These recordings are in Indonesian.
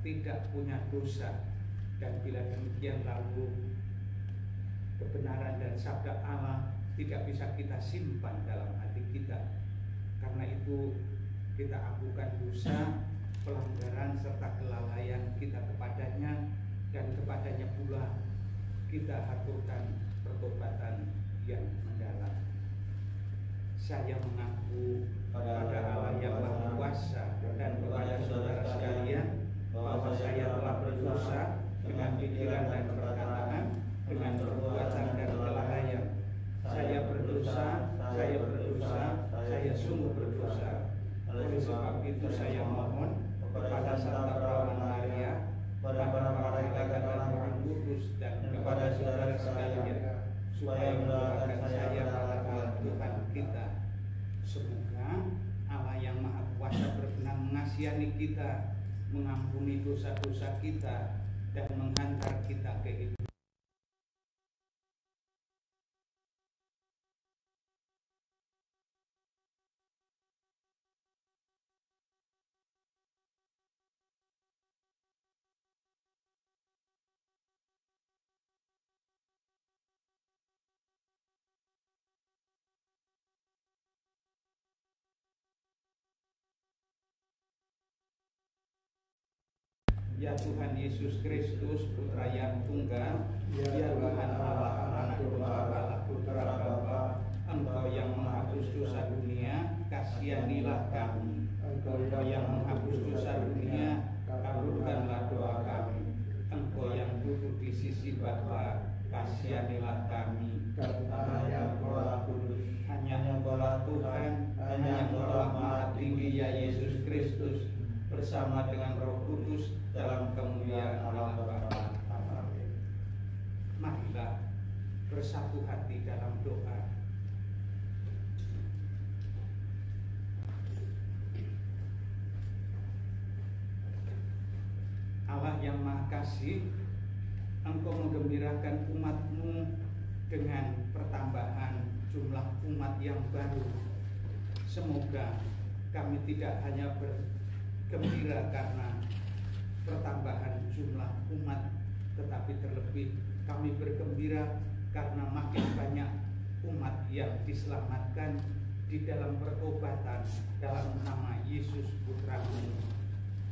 tidak punya dosa. Dan bila demikian lalu kebenaran dan sabda Allah tidak bisa kita simpan dalam hati kita. Karena itu kita agukan dosa, pelanggaran serta kelalaian kita kepadanya, dan kepadanya pula kita haturkan pertobatan yang mendalam. Saya mengaku pada Allah yang Maha Kuasa dan kepada saudara sekalian bahwa saya telah berdosa dengan pikiran dan perkataan, dengan perbuatan dan kelalaian. Saya berdosa, saya sungguh berdosa. Oleh sebab itu saya mohon kepada Santa Perawan Maria, kepada para malaikat dan Roh Kudus, dan kepada saudara sekalian, supaya mendoakan saya pada Tuhan kita. Semoga Allah yang Maha Kuasa berkenan mengasihani kita, mengampuni dosa-dosa kita, dan menghantar kita ke hidup. Ya Tuhan Yesus Kristus, Putra yang tunggal, ya Tuhan Allah, Anak Domba Allah, Putra Bapa, Engkau yang menghapus dosa dunia, kasihanilah kami. Engkau yang menghapus dosa dunia, kabulkanlah doa kami. Engkau yang duduk di sisi Bapa, kasihanilah kami. Karena yang Engkaulah kudus, hanya Engkaulah Tuhan, hanya Engkaulah Maha Tinggi, ya Yesus Kristus, bersama dengan Roh Kudus dalam kemuliaan Allah Bapa. Amin. Marilah bersatu hati dalam doa. Allah yang Maha Kasih, Engkau menggembirakan umat-Mu dengan pertambahan jumlah umat yang baru. Semoga kami tidak hanya bergembira karena pertambahan jumlah umat, tetapi terlebih kami bergembira karena makin banyak umat yang diselamatkan di dalam pertobatan dalam nama Yesus Putra-Mu.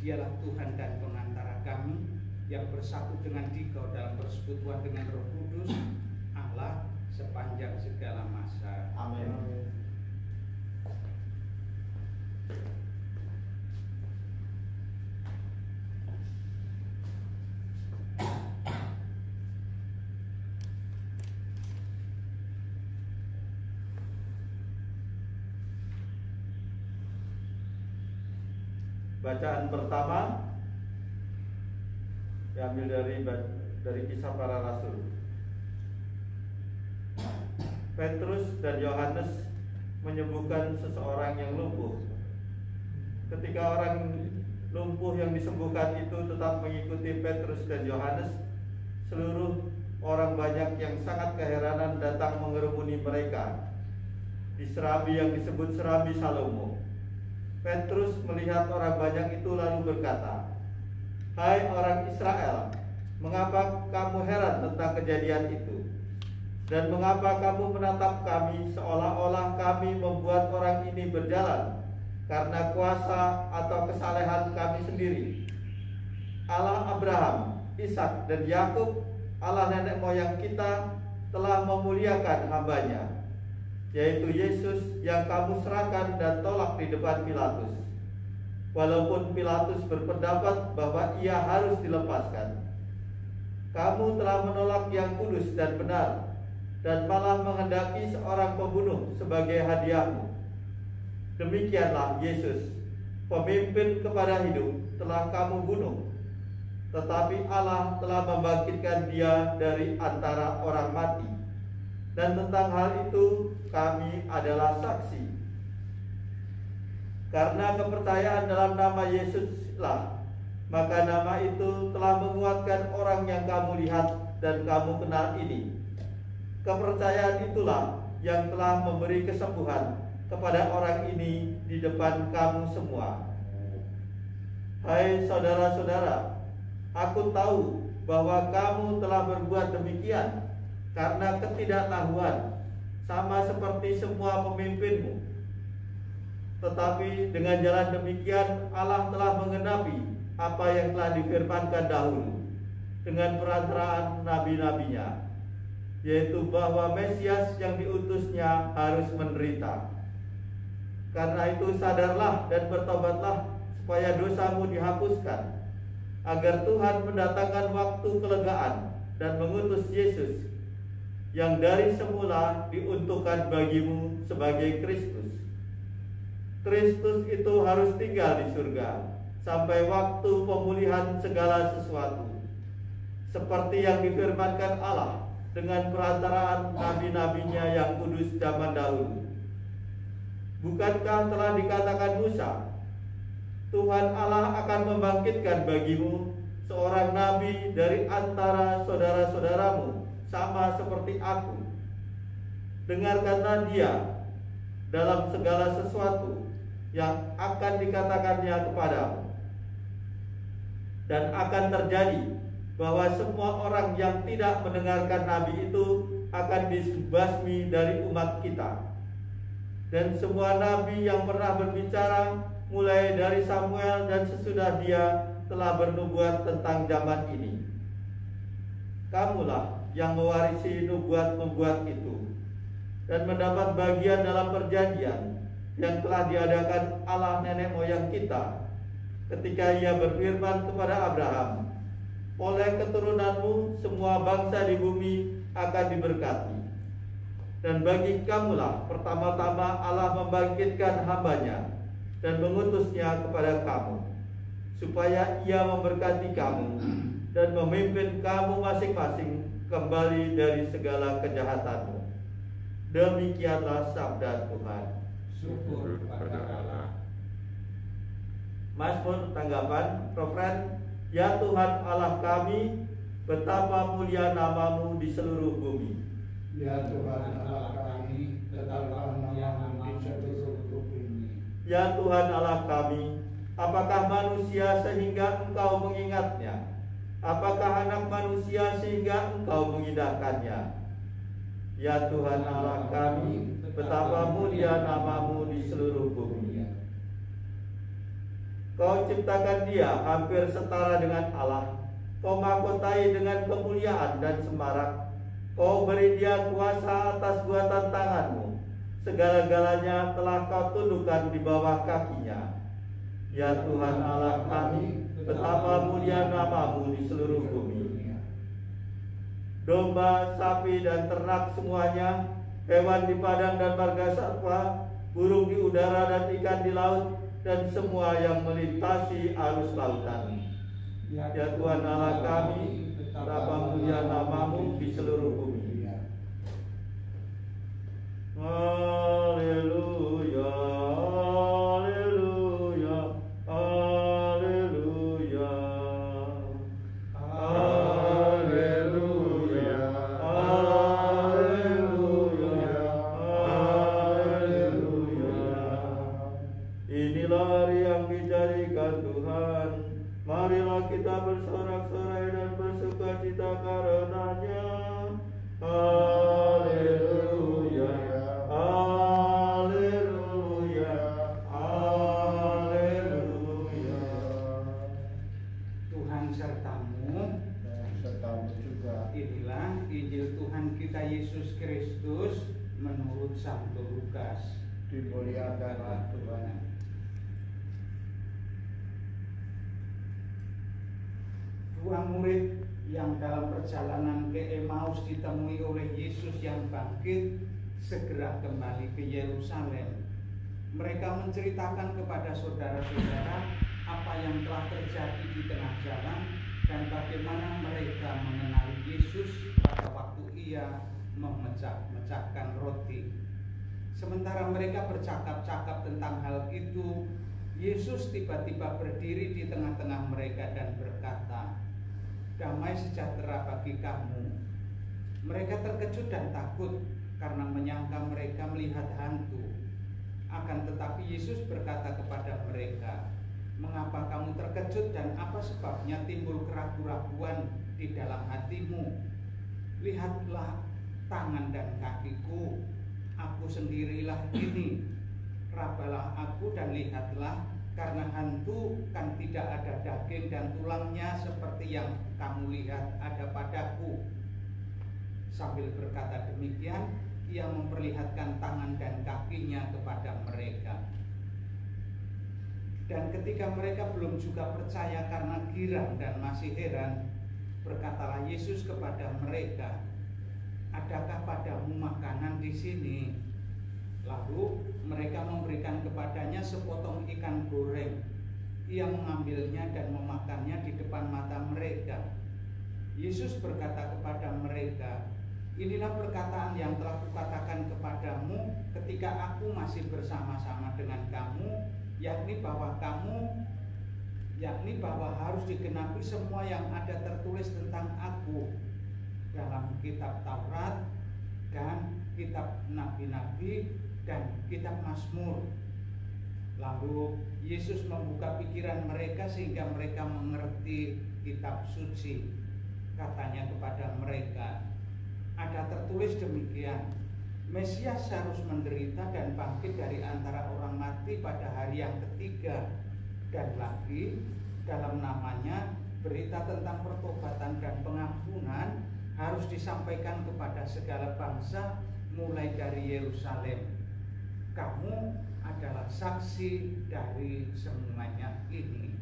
Dialah Tuhan dan pengantara kami yang bersatu dengan Dikau dalam persekutuan dengan Roh Kudus, Allah sepanjang segala masa. Amin. Bacaan pertama diambil dari Kisah Para Rasul. Petrus dan Yohanes menyembuhkan seseorang yang lumpuh. Ketika orang lumpuh yang disembuhkan itu tetap mengikuti Petrus dan Yohanes, seluruh orang banyak yang sangat keheranan datang mengerumuni mereka di serambi yang disebut Serambi Salomo. Petrus melihat orang banyak itu lalu berkata, "Hai orang Israel, mengapa kamu heran tentang kejadian itu? Dan mengapa kamu menatap kami seolah-olah kami membuat orang ini berjalan karena kuasa atau kesalehan kami sendiri? Allah Abraham, Ishak dan Yakub, Allah nenek moyang kita, telah memuliakan hambanya, yaitu Yesus yang kamu serahkan dan tolak di depan Pilatus. Walaupun Pilatus berpendapat bahwa ia harus dilepaskan, kamu telah menolak yang kudus dan benar, dan malah menghendaki seorang pembunuh sebagai hadiahmu. Demikianlah Yesus, pemimpin kepada hidup, telah kamu bunuh, tetapi Allah telah membangkitkan dia dari antara orang mati. Dan tentang hal itu kami adalah saksi. Karena kepercayaan dalam nama Yesuslah, maka nama itu telah menguatkan orang yang kamu lihat dan kamu kenal ini. Kepercayaan itulah yang telah memberi kesembuhan kepada orang ini di depan kamu semua. Hai saudara-saudara, Aku tahu bahwa kamu telah berbuat demikian karena ketidaktahuan, sama seperti semua pemimpinmu. Tetapi dengan jalan demikian Allah telah menggenapi apa yang telah difirmankan dahulu dengan perantaraan nabi-nabinya, yaitu bahwa Mesias yang diutusnya harus menderita. Karena itu sadarlah dan bertobatlah supaya dosamu dihapuskan, agar Tuhan mendatangkan waktu kelegaan dan mengutus Yesus yang dari semula diuntukkan bagimu sebagai Kristus. Kristus itu harus tinggal di surga sampai waktu pemulihan segala sesuatu, seperti yang difirmankan Allah dengan perantaraan nabi-nabinya yang kudus zaman dahulu. Bukankah telah dikatakan Musa, Tuhan Allah akan membangkitkan bagimu seorang nabi dari antara saudara-saudaramu, sama seperti aku. Dengarkanlah dia dalam segala sesuatu yang akan dikatakannya kepadamu. Dan akan terjadi bahwa semua orang yang tidak mendengarkan nabi itu akan dibasmi dari umat kita. Dan semua nabi yang pernah berbicara mulai dari Samuel dan sesudah dia telah bernubuat tentang zaman ini. Kamulah yang mewarisi nubuat-nubuat itu dan mendapat bagian dalam perjanjian yang telah diadakan Allah nenek moyang kita ketika ia berfirman kepada Abraham, oleh keturunanmu semua bangsa di bumi akan diberkati. Dan bagi kamulah pertama-tama Allah membangkitkan hambanya dan mengutusnya kepada kamu, supaya ia memberkati kamu dan memimpin kamu masing-masing kembali dari segala kejahatanmu. Demikianlah sabda Tuhan. Syukur kepada Allah. Mazmur tanggapan, refren, ya Tuhan Allah kami, betapa mulia namamu di seluruh bumi. Ya Tuhan Allah kami, tetaplah namamu di seluruh bumi. Ya Tuhan Allah kami, apakah manusia sehingga Engkau mengingatnya? Apakah anak manusia sehingga Engkau mengindahkannya? Ya Tuhan Allah kami, betapa mulia namamu di seluruh bumi. Kau ciptakan dia hampir setara dengan Allah. Kau mahkotai dengan kemuliaan dan semarak. Kau beri dia kuasa atas buatan tanganmu. Segala-galanya telah kau tundukkan di bawah kakinya. Ya Tuhan Allah kami, betapa mulia namamu di seluruh bumi. Domba, sapi, dan ternak semuanya, hewan di padang dan marga satwa, burung di udara dan ikan di laut, dan semua yang melintasi arus lautan. Ya Tuhan Allah kami, betapa mulia namamu di seluruh bumi. Haleluya, haleluya, haleluya, haleluya, haleluya, haleluya. Inilah hari yang dijadikan Tuhan. Marilah kita bersorak-sorai dan bersukacita karenanya. Haleluya, haleluya, haleluya. Tuhan sertamu Dan sertamu juga. Inilah Injil Tuhan kita Yesus Kristus menurut Santo Lukas. Dimuliakanlah Tuhan. Dua murid yang dalam perjalanan ke Emmaus ditemui oleh Yesus yang bangkit segera kembali ke Yerusalem. Mereka menceritakan kepada saudara-saudara apa yang telah terjadi di tengah jalan dan bagaimana mereka mengenali Yesus pada waktu ia memecah-mecahkan roti. Sementara mereka bercakap-cakap tentang hal itu, Yesus tiba-tiba berdiri di tengah-tengah mereka dan berkata, "Damai sejahtera bagi kamu." Mereka terkejut dan takut karena menyangka mereka melihat hantu. Akan tetapi Yesus berkata kepada mereka, Mengapa kamu terkejut dan apa sebabnya timbul keraguan-raguan di dalam hatimu? Lihatlah tangan dan kakiku, aku sendirilah ini. Rabalah aku dan lihatlah, karena hantu kan tidak ada daging dan tulangnya seperti yang kamu lihat ada padaku. Sambil berkata demikian, ia memperlihatkan tangan dan kakinya kepada mereka. Dan ketika mereka belum juga percaya karena girang dan masih heran, berkatalah Yesus kepada mereka, adakah padamu makanan di sini? Lalu mereka memberikan kepadanya sepotong ikan goreng. Ia mengambilnya dan memakannya di depan mata mereka. Yesus berkata kepada mereka, inilah perkataan yang telah kukatakan kepadamu ketika aku masih bersama-sama dengan kamu, yakni bahwa harus digenapi semua yang ada tertulis tentang aku dalam kitab Taurat dan kitab nabi-nabi dan kitab Mazmur. Lalu Yesus membuka pikiran mereka sehingga mereka mengerti kitab suci. Katanya kepada mereka, ada tertulis demikian, Mesias harus menderita dan bangkit dari antara orang mati pada hari yang ketiga, dan lagi dalam namanya berita tentang pertobatan dan pengampunan harus disampaikan kepada segala bangsa mulai dari Yerusalem. Kamu adalah saksi dari semuanya ini.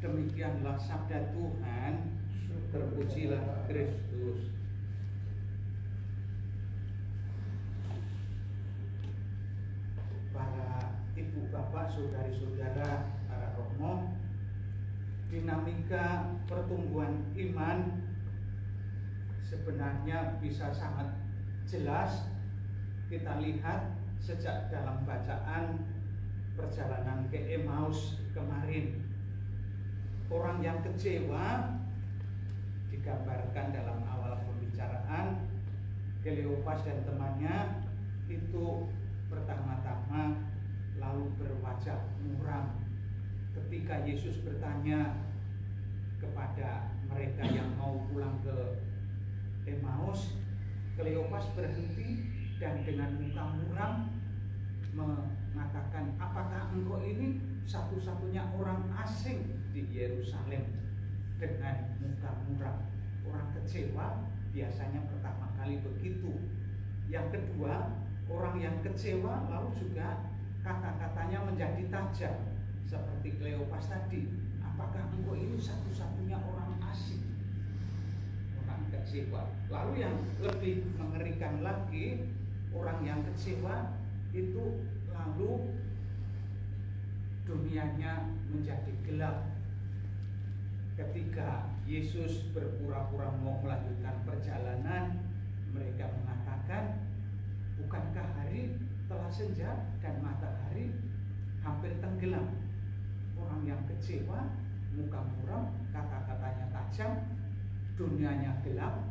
Demikianlah sabda Tuhan. Terpujilah Kristus. Para ibu bapak, saudari-saudara, para romo, dinamika pertumbuhan iman sebenarnya bisa sangat jelas kita lihat sejak dalam bacaan perjalanan ke Emmaus kemarin. Orang yang kecewa digambarkan dalam awal pembicaraan. Kleopas dan temannya itu pertama-tama lalu berwajah muram ketika Yesus bertanya kepada mereka yang mau pulang ke Emmaus. Kleopas berhenti dan dengan muka muram mengatakan, apakah engkau ini satu-satunya orang asing di Yerusalem dengan muka muram? Orang kecewa biasanya pertama kali begitu. Yang kedua, orang yang kecewa lalu juga kata-katanya menjadi tajam seperti Kleopas tadi. Apakah engkau ini satu-satunya orang asing? Orang kecewa. Lalu yang lebih mengerikan lagi, orang yang kecewa itu lalu dunianya menjadi gelap. Ketika Yesus berpura-pura mau melanjutkan perjalanan, mereka mengatakan, bukankah hari telah senja dan matahari hampir tenggelam? Orang yang kecewa, muka muram, kata-katanya tajam, dunianya gelap.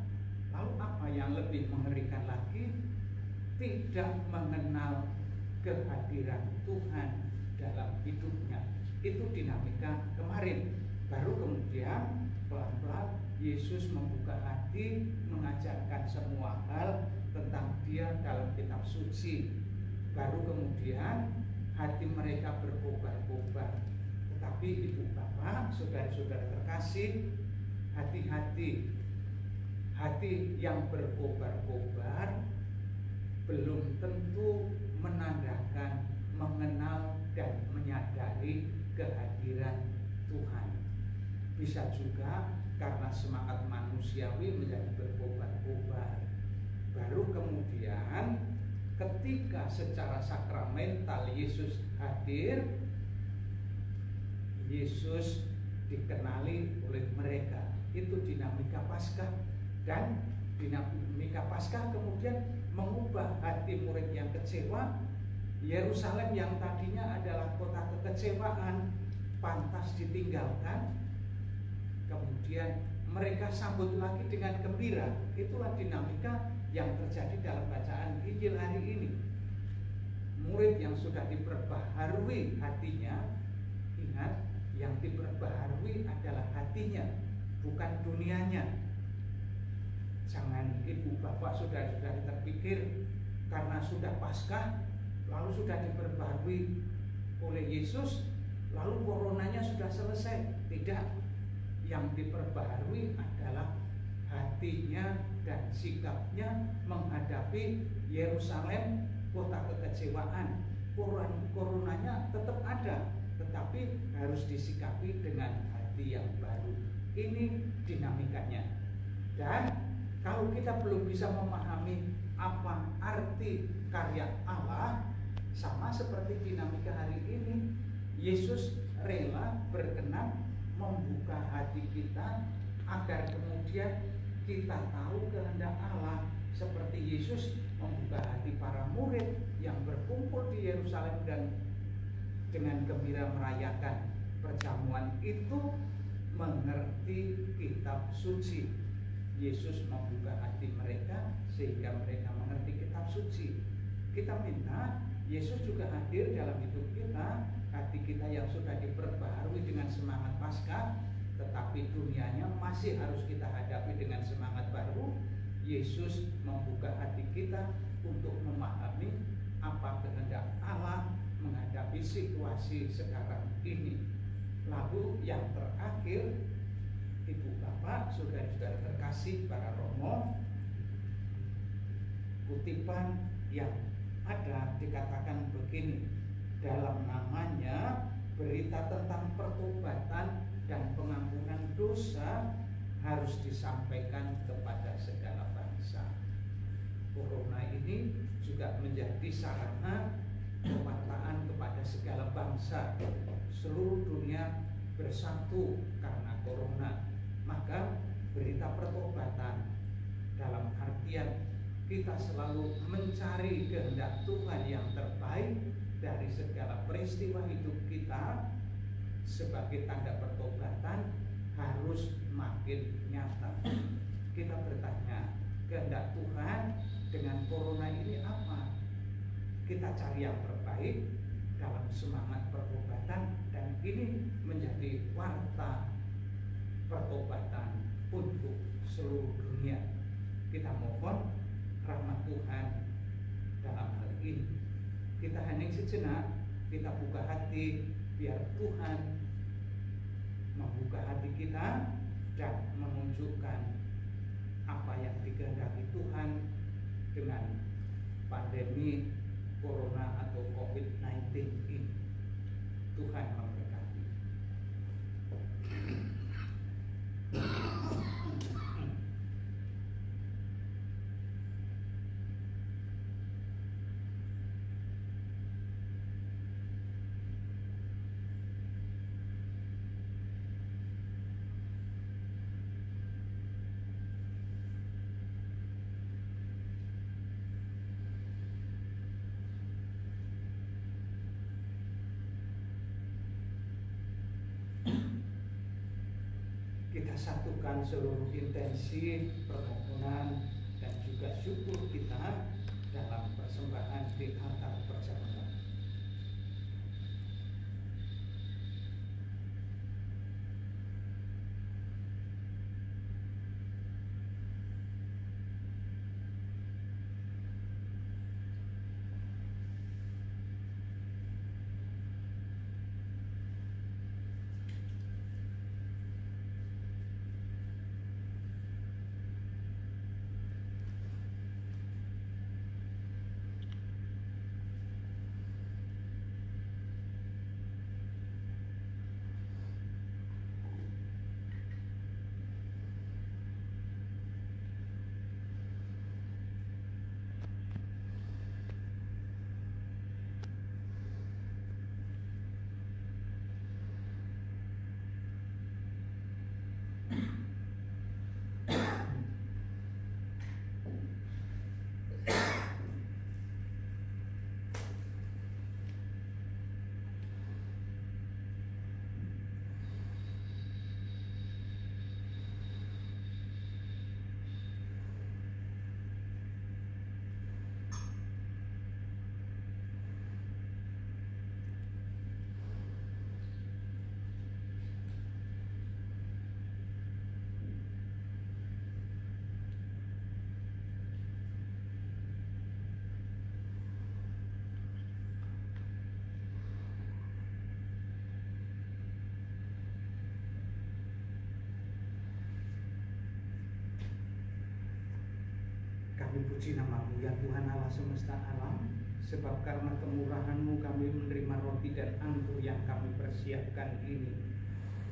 Lalu apa yang lebih mengerikan lagi? Tidak mengenal kehadiran Tuhan dalam hidupnya. Itu dinamika kemarin. Baru kemudian pelan-pelan Yesus membuka hati, mengajarkan semua hal tentang Dia dalam kitab suci. Baru kemudian hati mereka berkobar-kobar. Tetapi ibu bapak, saudara-saudara terkasih, hati-hati. Hati yang berkobar-kobar belum tentu menandakan, mengenal dan menyadari kehadiran Tuhan. Bisa juga karena semangat manusiawi menjadi berkobar-kobar. Baru kemudian ketika secara sakramental Yesus hadir, Yesus dikenali oleh mereka. Itu dinamika Paskah. Dan dinamika Paskah kemudian mengubah hati murid yang kecewa. Yerusalem yang tadinya adalah kota kekecewaan, pantas ditinggalkan, kemudian mereka sambut lagi dengan gembira. Itulah dinamika yang terjadi dalam bacaan Injil hari ini. murid yang sudah diperbaharui hatinya, ingat, yang diperbaharui adalah hatinya, bukan dunianya. Jangan ibu bapak saudara-saudara terpikir karena sudah Paskah lalu sudah diperbaharui oleh Yesus lalu coronanya sudah selesai. Tidak. Yang diperbaharui adalah hatinya dan sikapnya menghadapi Yerusalem, kota kekecewaan. Coronanya tetap ada, tetapi harus disikapi dengan hati yang baru. Ini dinamikanya. Dan kalau kita belum bisa memahami apa arti karya Allah, sama seperti dinamika hari ini, Yesus rela berkenan membuka hati kita agar kemudian kita tahu kehendak Allah, seperti Yesus membuka hati para murid yang berkumpul di Yerusalem dan dengan gembira merayakan perjamuan itu mengerti kitab suci. Yesus membuka hati mereka sehingga mereka mengerti kitab suci. Kita minta Yesus juga hadir dalam hidup kita, hati kita yang sudah diperbaharui dengan semangat Paskah, tetapi dunianya masih harus kita hadapi dengan semangat baru. Yesus membuka hati kita untuk memahami apa kehendak Allah menghadapi situasi sekarang ini. Lalu yang terakhir, ibu bapak, saudara-saudara terkasih para romo, kutipan yang ada dikatakan begini, dalam namanya berita tentang pertobatan dan pengampunan dosa harus disampaikan kepada segala bangsa. Corona ini juga menjadi sarana pewartaan kepada segala bangsa. Seluruh dunia bersatu karena corona. Maka berita pertobatan dalam artian kita selalu mencari kehendak Tuhan yang terbaik dari segala peristiwa hidup kita, sebagai tanda pertobatan harus makin nyata. Kita bertanya, kehendak Tuhan dengan corona ini apa? Kita cari yang terbaik dalam semangat pertobatan, dan ini menjadi warta pertobatan untuk seluruh dunia. Kita mohon rahmat Tuhan dalam hal ini. Kita hening sejenak, kita buka hati, biar Tuhan membuka hati kita dan menunjukkan apa yang dikehendaki Tuhan dengan pandemi corona atau COVID-19 ini. Tuhan memberkati. Kita satukan seluruh intensi permohonan dan juga syukur kita dalam persembahan di altar perjamuan. Kami puji nama-Mu ya Tuhan Allah semesta alam, sebab karena kemurahan-Mu kami menerima roti dan anggur yang kami persiapkan ini.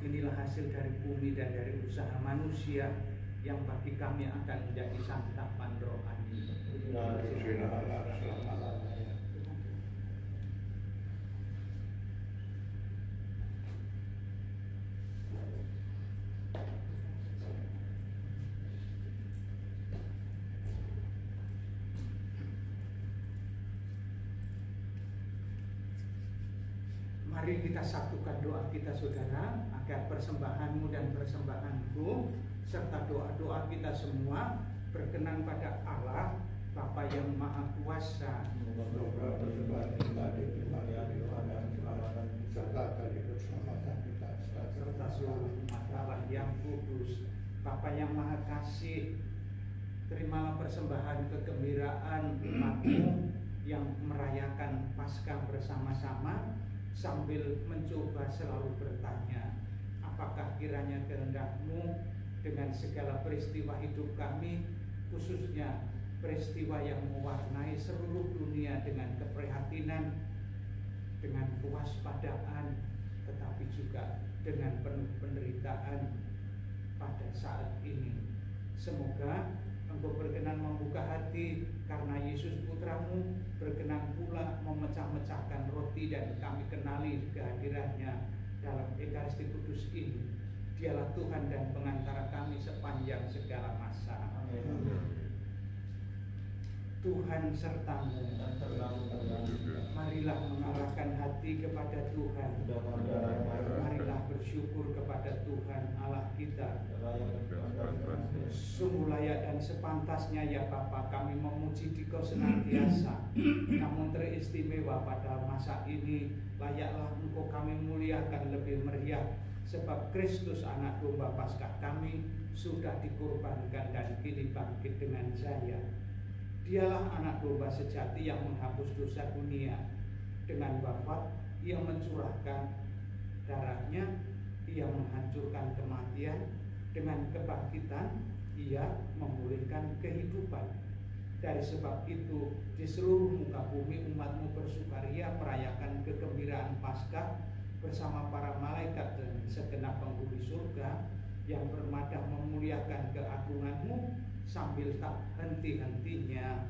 Inilah hasil dari bumi dan dari usaha manusia yang bagi kami akan menjadi santapan rohani. Mari kita satukan doa kita saudara, agar persembahan-Mu dan persembahanku serta doa-doa kita semua berkenan pada Allah Bapa yang Maha Kuasa, serta seluruh umat Allah yang kudus. Bapa yang Maha Kasih, terimalah persembahan kegembiraan umat-Mu yang merayakan Paskah bersama-sama, sambil mencoba selalu bertanya, apakah kiranya kehendak-Mu dengan segala peristiwa hidup kami, khususnya peristiwa yang mewarnai seluruh dunia dengan keprihatinan, dengan kewaspadaan, tetapi juga dengan penuh penderitaan pada saat ini. Semoga Engkau berkenan membuka hati karena Yesus Putra-Mu berkenan pula memecah-mecahkan roti dan kami kenali kehadirannya dalam Ekaristi Kudus ini. Dialah Tuhan dan pengantara kami sepanjang segala masa. Amin. Tuhan serta-Mu. Marilah mengarahkan hati kepada Tuhan. Marilah bersyukur kepada Tuhan Allah kita. Sungguh layak dan sepantasnya ya Bapa kami memuji Dikau senantiasa. Namun teristimewa pada masa ini layaklah Engkau kami muliakan lebih meriah, sebab Kristus anak domba Paskah kami sudah dikorbankan dan kini bangkit dengan jaya. Dialah anak domba sejati yang menghapus dosa dunia. Dengan wafat Ia mencurahkan darahnya, Ia menghancurkan kematian. Dengan kebangkitan Ia memulihkan kehidupan. Dari sebab itu di seluruh muka bumi umat-Mu bersukaria merayakan kegembiraan Paskah bersama para malaikat dan segenap penghuni surga yang bermadah memuliakan keagungan-Mu, sambil tak henti-hentinya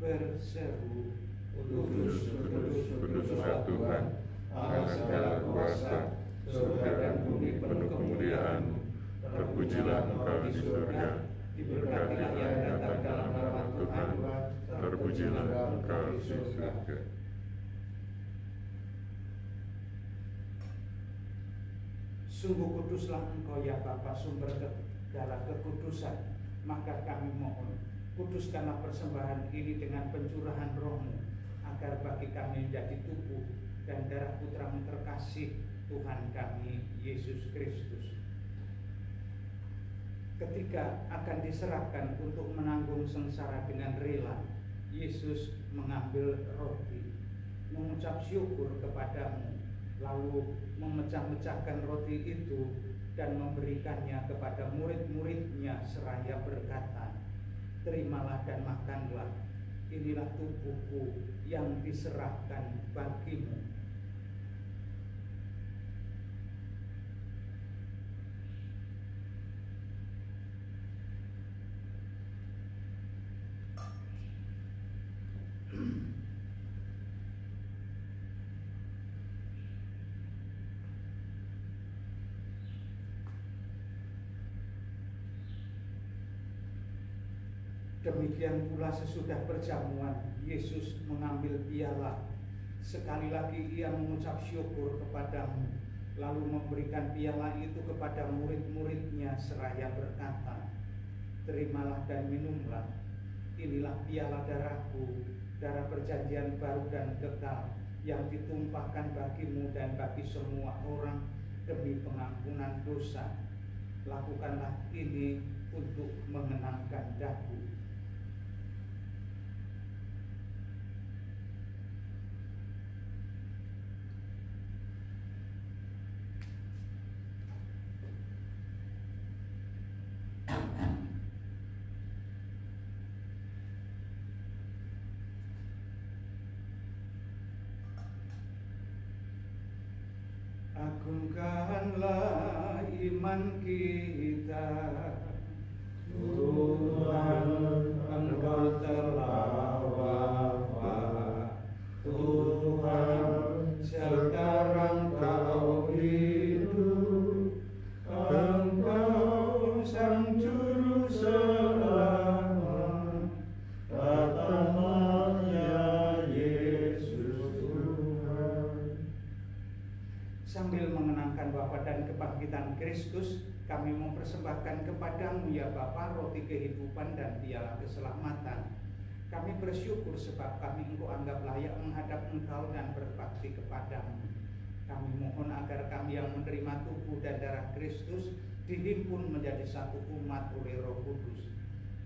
berseru, Kudus, kudus, kudus Tuhan, Allah segala kuasa, surga dan bumi penuh kemuliaan-Mu. Terpujilah Engkau di surga, diberkatilah yang datang dalam nama Tuhan, terpujilah Engkau di surga. Sungguh kuduslah Engkau ya Bapa, sumber segala kekudusan. Maka kami mohon, kuduskanlah persembahan ini dengan pencurahan Roh-Mu, agar bagi kami menjadi tubuh dan darah Putra-Mu terkasih, Tuhan kami Yesus Kristus. Ketika akan diserahkan untuk menanggung sengsara dengan rela, Yesus mengambil roti, mengucap syukur kepada-Mu, lalu memecah-mecahkan roti itu dan memberikannya kepada murid-murid-Nya seraya berkata, terimalah dan makanlah, inilah tubuhku yang diserahkan bagimu. Demikian pula sesudah perjamuan, Yesus mengambil piala. Sekali lagi Ia mengucap syukur kepada-Mu, lalu memberikan piala itu kepada murid-murid-Nya seraya berkata, terimalah dan minumlah, inilah piala darah-Ku, darah perjanjian baru dan kekal, yang ditumpahkan bagimu dan bagi semua orang demi pengampunan dosa. Lakukanlah ini untuk mengenangkan daku. Agungkanlah iman kita, Tuhan, Engkau telah wafat. Tuhan, sekarang Kau hidup. Engkau Sang Juru Selamat. Datanglah ya Yesus Tuhan. Sambil mengenangkan wafat dan kebangkitan Kristus, kami mempersembahkan kepadamu ya Bapa roti kehidupan dan piala keselamatan. Kami bersyukur sebab kami Engkau anggap layak menghadap Engkau dan berbakti kepadamu. Kami mohon agar kami yang menerima tubuh dan darah Kristus dihimpun menjadi satu umat oleh Roh Kudus.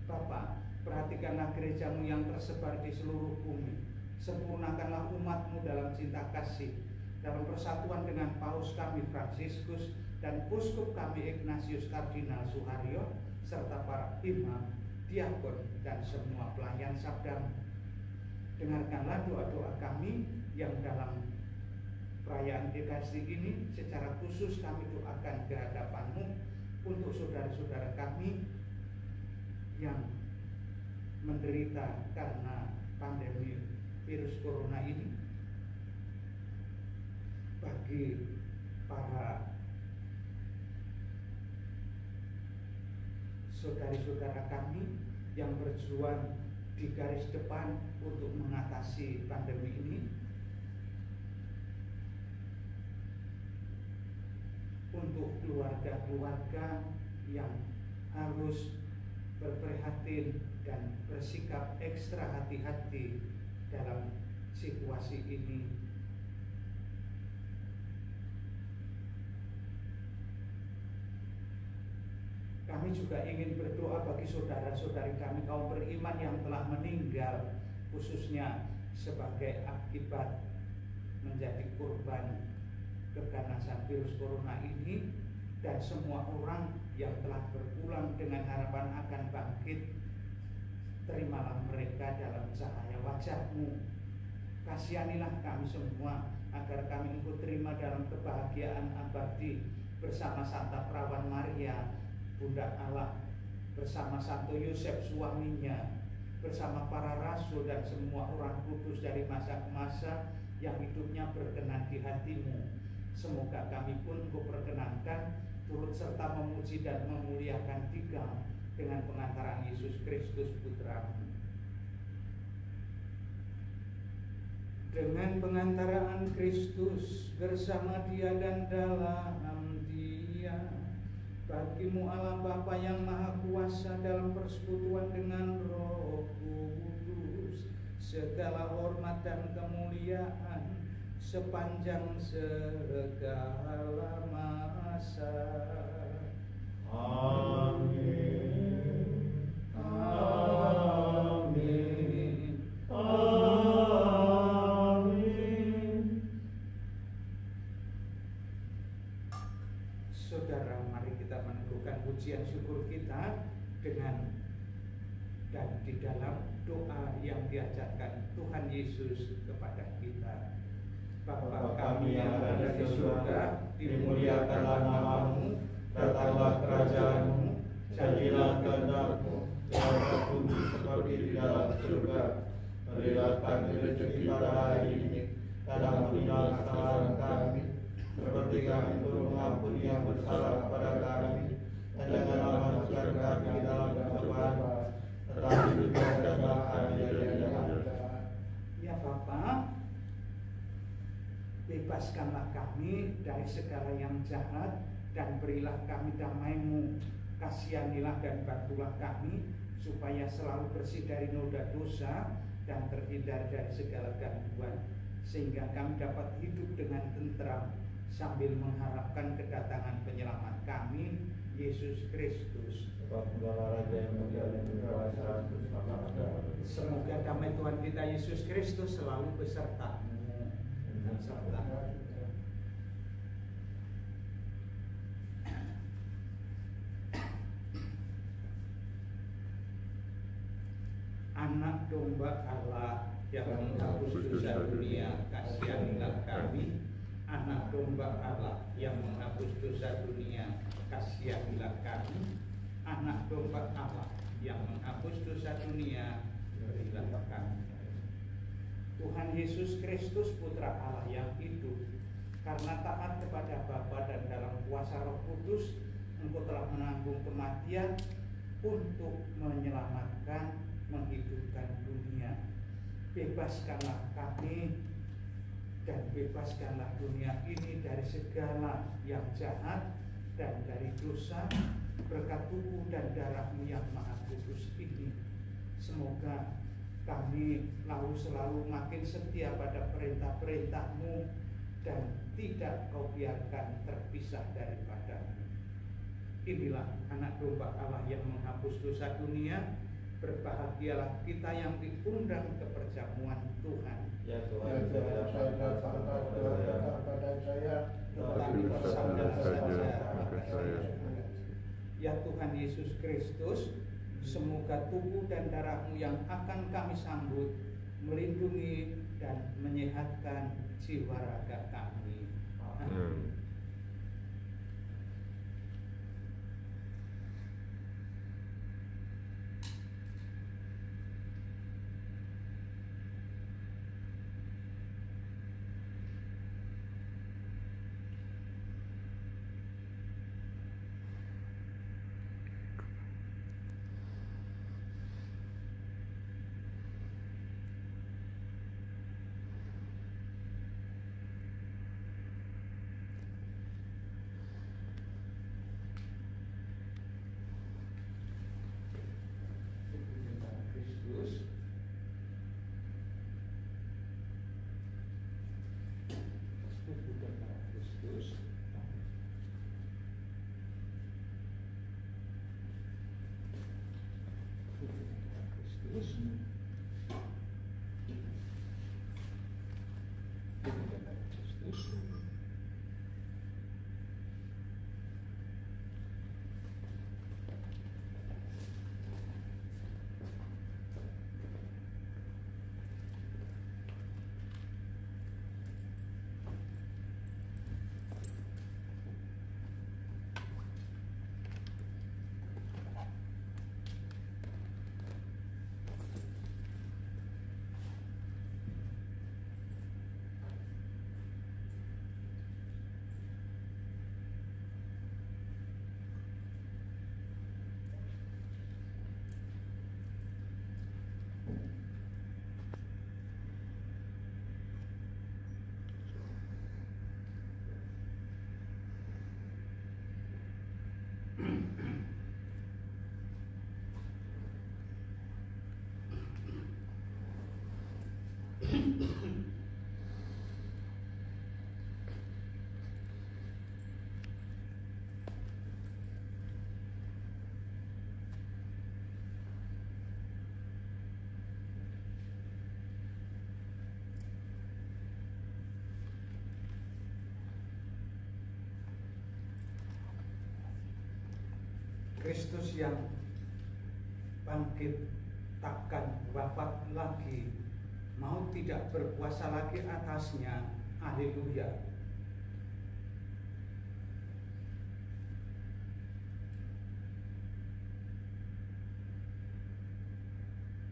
Bapa, perhatikanlah gerejamu yang tersebar di seluruh bumi. Sempurnakanlah umatmu dalam cinta kasih, dalam persatuan dengan Paus kami Fransiskus dan Uskup kami Ignatius Kardinal Suharyo, serta para imam, diakon, dan semua pelayan sabdamu. Dengarkanlah doa-doa kami yang dalam perayaan Ekaristi ini. Secara khusus kami doakan ke hadapanmu untuk saudara-saudara kami yang menderita karena pandemi virus corona ini, bagi para saudara-saudara kami yang berjuang di garis depan untuk mengatasi pandemi ini, untuk keluarga-keluarga yang harus berprihatin dan bersikap ekstra hati-hati dalam situasi ini. Kami juga ingin berdoa bagi saudara-saudari kami kaum beriman yang telah meninggal, khususnya sebagai akibat menjadi korban keganasan virus corona ini, dan semua orang yang telah berpulang dengan harapan akan bangkit. Terimalah mereka dalam cahaya wajah-Mu. Kasihanilah kami semua agar kami Engkau terima dalam kebahagiaan abadi bersama Santa Perawan Maria, Bunda Allah, bersama Santo Yosef suaminya, bersama para rasul dan semua orang kudus dari masa ke masa yang hidupnya berkenan di hati-Mu. Semoga kami pun Engkau perkenankan turut serta memuji dan memuliakan Dikau dengan pengantaran Yesus Kristus Putra-Mu. Dengan pengantaraan Kristus bersama Dia dan dalam Dia, bagi-Mu Allah Bapa yang Maha Kuasa dalam persekutuan dengan Roh Kudus, segala hormat dan kemuliaan sepanjang segala masa. Amin. Amin. Amin. Saudara, mari kita meneguhkan pujian syukur kita dengan dan di dalam doa yang diajarkan Tuhan Yesus kepada kita. Bapa kami yang ada di surga, dimuliakanlah nama-Mu, datanglah kerajaan-Mu, jadilah kehendak-Mu di atas bumi seperti di dalam surga. Berilah kami rezeki pada hari ini, dan ampunilah kesalahan kami, seperti kami pun mengampuni yang bersalah kepada kami, dan janganlah masukkan kami ke dalam pencobaan, tetapi bebaskanlah kami dari jahat. Ya Bapa, bebaskanlah kami dari segala yang jahat, dan berilah kami damai-Mu. Kasihanilah dan bantulah kami supaya selalu bersih dari noda dosa dan terhindar dari segala gangguan, sehingga kami dapat hidup dengan tentram sambil mengharapkan kedatangan penyelamat kami, Yesus Kristus. Semoga damai Tuhan kita Yesus Kristus selalu beserta-Mu. Anak domba Allah yang menghapus dosa dunia, kasihanilah kami. Anak domba Allah yang menghapus dosa dunia, kasianilah kami. Anak domba Allah yang menghapus dosa dunia, berilah kami. Tuhan Yesus Kristus Putra Allah yang hidup, karena taat kepada Bapa dan dalam kuasa Roh Kudus, Engkau telah menanggung kematian untuk menyelamatkan, menghidupkan dunia. Bebaskanlah kami dan bebaskanlah dunia ini dari segala yang jahat dan dari dosa, berkat tubuh dan darah-Mu yang maha kudus ini. Semoga kami selalu makin setia pada perintah-perintah-Mu dan tidak Kau biarkan terpisah daripada-Mu. Inilah anak domba Allah yang menghapus dosa dunia. Berbahagialah kita yang diundang ke perjamuan Tuhan. Ya Dan Tuhan, saya datang kepada saya, Tetapi bersama saja. Ya Tuhan Yesus Kristus, semoga tubuh dan darah-Mu yang akan kami sambut melindungi dan menyehatkan jiwa raga kami. Amin. Kristus yang bangkit takkan wafat lagi, maut tidak berkuasa lagi atasnya. Haleluya.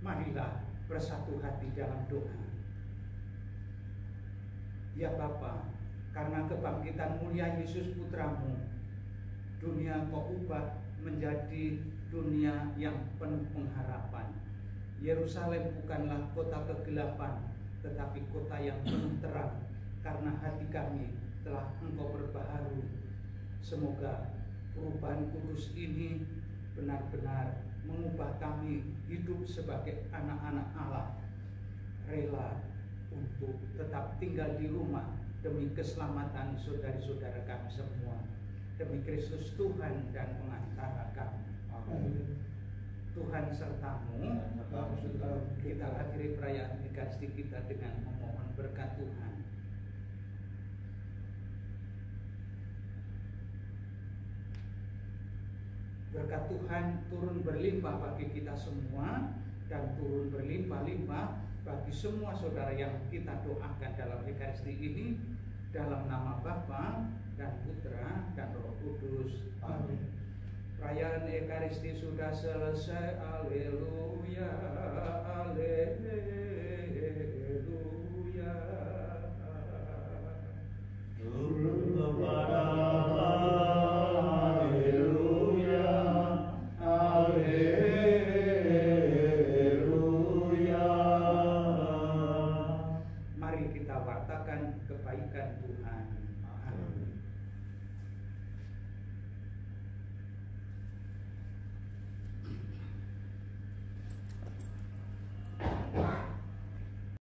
Marilah bersatu hati dalam doa. Ya Bapa, karena kebangkitan mulia Yesus Putra-Mu, dunia Kau ubah menjadi dunia yang penuh pengharapan. Yerusalem bukanlah kota kegelapan, tetapi kota yang penuh terang, karena hati kami telah Engkau perbaharui. Semoga perubahan kudus ini benar-benar mengubah kami hidup sebagai anak-anak Allah, rela untuk tetap tinggal di rumah demi keselamatan saudara-saudara kami semua, demi Kristus Tuhan dan pengantara kami. Amin. Tuhan sertamu. Kita akhiri perayaan Ekaristi kita dengan memohon berkat Tuhan. Berkat Tuhan turun berlimpah bagi kita semua, dan turun berlimpah-limpah bagi semua saudara yang kita doakan dalam Ekaristi ini, Dalam nama Bapa dan Putra dan Roh Kudus. Amin. Perayaan Ekaristi sudah selesai. Haleluya, haleluya. Turun kepada haleluya, haleluya. Mari kita wartakan kebaikan Tuhan.